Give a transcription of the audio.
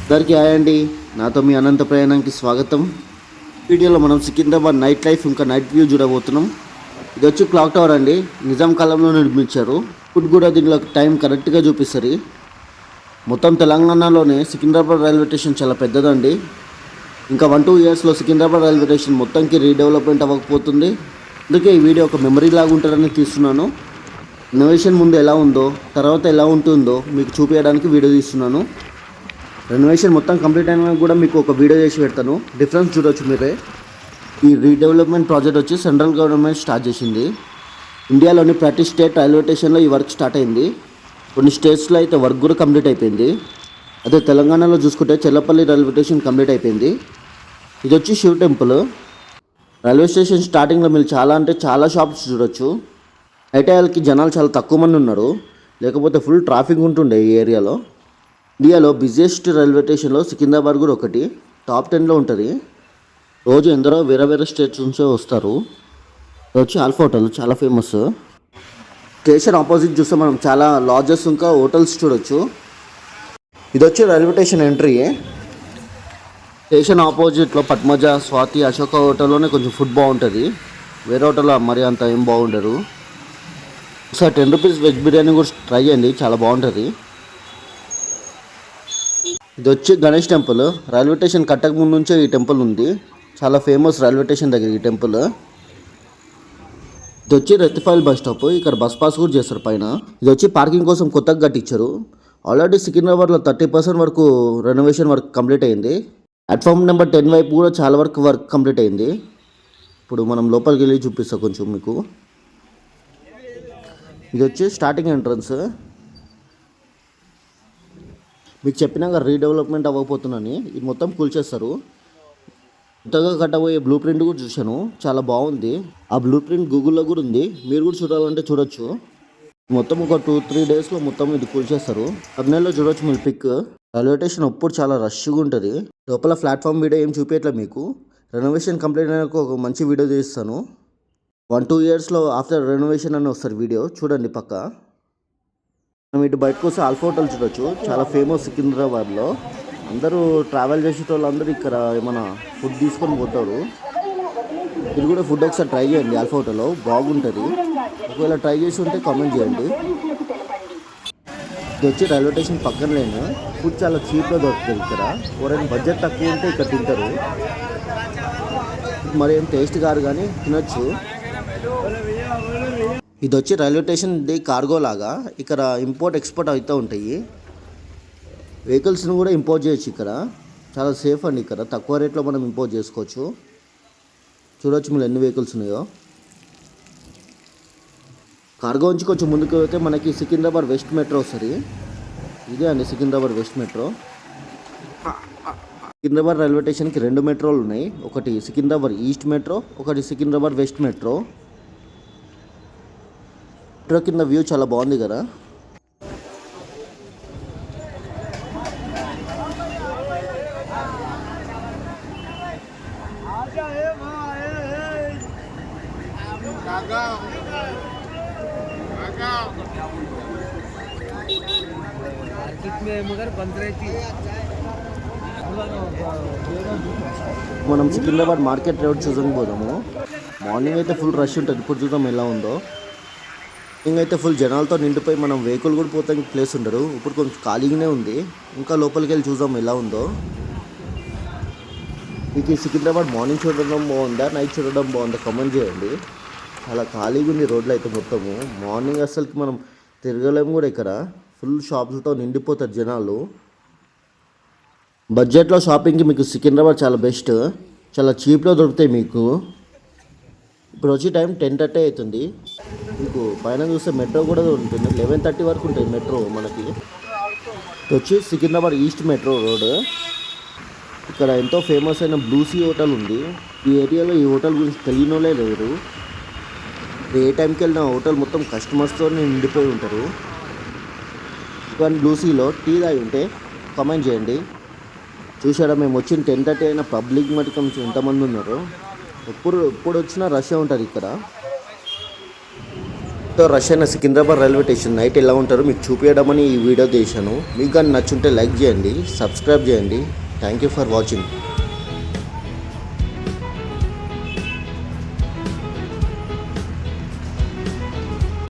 అందరికీ హాయ్ అండి. నాతో మీ అనంత ప్రయాణానికి స్వాగతం. వీడియోలో మనం సికింద్రాబాద్ నైట్ లైఫ్ ఇంకా నైట్ వ్యూ చూడబోతున్నాం. ఇది వచ్చి క్లాక్ టవర్ అండి. నిజాం కాలంలో నిర్మించారు. ఇప్పుడు కూడా దీనిలో టైం కరెక్ట్గా చూపిస్తారు. మొత్తం తెలంగాణలోనే సికింద్రాబాద్ రైల్వే స్టేషన్ చాలా పెద్దదండి. ఇంకా 1-2 ఇయర్స్లో సికింద్రాబాద్ రైల్వే స్టేషన్ మొత్తంకి రీడెవలప్మెంట్ అవ్వకపోతుంది. అందుకే ఈ వీడియో ఒక మెమరీ లాగా ఉంటుందని తీస్తున్నాను. రెనోవేషన్ ముందు ఎలా ఉందో తర్వాత ఎలా ఉంటుందో మీకు చూపించడానికి వీడియో తీస్తున్నాను. రెనోవేషన్ మొత్తం కంప్లీట్ అయినా కూడా మీకు ఒక వీడియో చేసి పెడతాను. డిఫరెన్స్ చూడొచ్చు మీరే. ఈ రీడెవలప్మెంట్ ప్రాజెక్ట్ వచ్చి సెంట్రల్ గవర్నమెంట్ స్టార్ట్ చేసింది. ఇండియాలోని ప్రతి స్టేట్ రైల్వే స్టేషన్లో ఈ వర్క్ స్టార్ట్ అయింది. కొన్ని స్టేట్స్లో అయితే వర్క్ కూడా కంప్లీట్ అయిపోయింది. అదే తెలంగాణలో చూసుకుంటే చెల్లపల్లి రైల్వే స్టేషన్ కంప్లీట్ అయిపోయింది. ఇది వచ్చి శివ్ టెంపుల్. రైల్వే స్టేషన్ స్టార్టింగ్లో మీరు చాలా షాప్స్ చూడొచ్చు. ఐటీఐలకి జనాలు చాలా తక్కువ మంది ఉన్నారు, లేకపోతే ఫుల్ ట్రాఫిక్ ఉంటుండే ఈ ఏరియాలో. ఇండియాలో బిజియెస్ట్ రైల్వే స్టేషన్లో సికింద్రాబాద్ కూడా ఒకటి, టాప్ 10లో ఉంటుంది. రోజు ఎందరో వేరే వేరే స్టేట్స్ నుంచే వస్తారు. ఇది వచ్చి ఆల్ఫా హోటల్, చాలా ఫేమస్. స్టేషన్ ఆపోజిట్ చూస్తే మనం చాలా లాడ్జెస్ ఇంకా హోటల్స్ చూడొచ్చు. ఇది వచ్చి రైల్వే స్టేషన్ ఎంట్రీ. స్టేషన్ ఆపోజిట్లో పద్మజ, స్వాతి, అశోక హోటల్లోనే కొంచెం ఫుడ్ బాగుంటుంది. వేరే హోటల్లో మరి అంత ఏం బాగుండరు. ఒకసారి 10 రూపీస్ వెజ్ బిర్యానీ కూడా ట్రై చేయండి, చాలా బాగుంటుంది. ఇది వచ్చి గణేష్ టెంపుల్. రైల్వే స్టేషన్ కట్టక ముందు నుంచే ఈ టెంపుల్ ఉంది. చాలా ఫేమస్ రైల్వే స్టేషన్ దగ్గర ఈ టెంపుల్. ఇది వచ్చి రెత్తిఫైల్ బస్ స్టాప్. ఇక్కడ బస్ పాస్ కూడా చేస్తారు పైన. ఇది వచ్చి పార్కింగ్ కోసం కొత్తగా కట్టించారు. ఆల్రెడీ సికింద్రాబాద్లో 30% వరకు రెనోవేషన్ వర్క్ కంప్లీట్ అయింది. ప్లాట్ఫామ్ నెంబర్ 10 వైపు కూడా చాలా వరకు వర్క్ కంప్లీట్ అయింది. ఇప్పుడు మనం లోపలికి వెళ్ళి చూపిస్తాం కొంచెం మీకు. ఇది వచ్చి స్టార్టింగ్ ఎంట్రన్స్. మీకు చెప్పినాక రీడెవలప్మెంట్ అవ్వకపోతుందని ఇది మొత్తం కూల్చేస్తారు. కొత్తగా కట్టబోయే బ్లూ ప్రింట్ కూడా చూశాను, చాలా బాగుంది. ఆ బ్లూ ప్రింట్ గూగుల్లో కూడా ఉంది, మీరు కూడా చూడాలంటే చూడొచ్చు. మొత్తం ఒక 2-3 డేస్లో మొత్తం ఇది కూల్చేస్తారు. అబ్నెల్లో చూడొచ్చు మీరు పిక్. రైల్వే స్టేషన్ అప్పుడు చాలా రష్గా ఉంటుంది. లోపల ప్లాట్ఫామ్ వీడియో ఏం చూపించట్లేదు మీకు. రెనోవేషన్ కంప్లీట్ అయినాక ఒక మంచి వీడియో చేస్తాను. 1-2 ఇయర్స్లో ఆఫ్టర్ రెనోవేషన్ అని వస్తారు వీడియో, చూడండి పక్క. మనం ఇటు బయటకు వస్తే ఆల్ఫా హోటల్ చూడొచ్చు, చాలా ఫేమస్ సికింద్రాబాద్లో. అందరూ ట్రావెల్ చేసేటోళ్ళు అందరూ ఇక్కడ ఏమైనా ఫుడ్ తీసుకొని పోతారు. ఇది కూడా ఫుడ్ ఒకసారి ట్రై చేయండి, ఆల్ఫా హోటల్లో బాగుంటుంది. ఒకవేళ ట్రై చేసి ఉంటే కామెంట్ చేయండి. ఇది వచ్చి రైల్వే స్టేషన్ పక్కన లేను. ఫుడ్ చాలా చీప్గా దొరుకుతుంది ఇక్కడ. ఎవరైనా బడ్జెట్ తక్కువ ఉంటే ఇక్కడ తింటారు. మరి ఏం టేస్ట్ కాదు కానీ తినొచ్చు. ఇది వచ్చి రైల్వే స్టేషన్ కార్గో లాగా. ఇక్కడ ఇంపోర్ట్ ఎక్స్పోర్ట్ అవుతూ ఉంటాయి. వెహికల్స్ని కూడా ఇంపోర్ట్ చేయొచ్చు ఇక్కడ. చాలా సేఫ్ అండి, ఇక్కడ తక్కువ రేట్లో మనం ఇంపోర్ట్ చేసుకోవచ్చు. చూడొచ్చు మీరు ఎన్ని వెహికల్స్ ఉన్నాయో. కార్గో నుంచి కొంచెం ముందుకు వెళ్తే మనకి సికింద్రాబాద్ వెస్ట్ మెట్రో వస్తుంది. ఇదే అండి Secunderabad west metro. Secunderabad railway స్టేషన్కి 2 మెట్రోలు ఉన్నాయి. ఒకటి సికింద్రాబాద్ ఈస్ట్ మెట్రో, ఒకటి సికింద్రాబాద్ వెస్ట్ మెట్రో. మెట్రో కింద వ్యూ చాలా బాగుంది కదా. మనం సికింద్రాబాద్ మార్కెట్ రోడ్ చూసాం పోదాము. మార్నింగ్ అయితే ఫుల్ రష్ ఉంటుంది. ఇప్పుడు చూద్దాం ఎలా ఉందో. అయితే ఫుల్ జనాలతో నిండిపోయి మనం వెహికల్ కూడా పోతానికి ప్లేస్ ఉండరు. ఇప్పుడు కొంచెం ఖాళీగానే ఉంది. ఇంకా లోపలికి వెళ్ళి చూద్దాం ఎలా ఉందో. మీకు ఈ సికింద్రాబాద్ మార్నింగ్ చూడడం బాగుందా, నైట్ చూడడం బాగుందా కామెంట్ చేయండి. చాలా ఖాళీగా ఉంది రోడ్లు అయితే మొత్తము. మార్నింగ్ అసలుకి మనం తిరగలేము కూడా. ఇక్కడ ఫుల్ షాప్లతో నిండిపోతారు జనాలు. బడ్జెట్లో షాపింగ్కి మీకు సికింద్రాబాద్ చాలా బెస్ట్. చాలా చీప్లో దొరుకుతాయి మీకు. ఇప్పుడు వచ్చి టైం 10:30 అవుతుంది. మీకు పైన చూస్తే మెట్రో కూడా ఉంటుంది. 11:30 వరకు ఉంటుంది మెట్రో మనకి. వచ్చి సికింద్రాబాద్ ఈస్ట్ మెట్రో రోడ్. ఇక్కడ ఎంతో ఫేమస్ అయిన బ్లూ సీ హోటల్ ఉంది. ఈ ఏరియాలో ఈ హోటల్ గురించి తెలియనోళ్ళే లేరు. ఏ టైంకి వెళ్ళిన హోటల్ మొత్తం కస్టమర్స్తో నిండిపోయి ఉంటారు. కానీ బ్లూ సీలో టీ తాగి ఉంటే కామెంట్ చేయండి. చూసారా, మేము వచ్చిన 10:30 అయినా పబ్లిక్ మటుకు ఎంతమంది ఉన్నారు. ఎప్పుడు వచ్చినా రష్ ఉంటుంది ఇక్కడ. రష్ అయిన సికింద్రాబాద్ రైల్వే స్టేషన్ నైట్ ఎలా ఉంటారో మీకు చూపించడమని ఈ వీడియో తీశాను. మీకు కానీ నచ్చుంటే లైక్ చేయండి, సబ్స్క్రైబ్ చేయండి. Thank you for watching.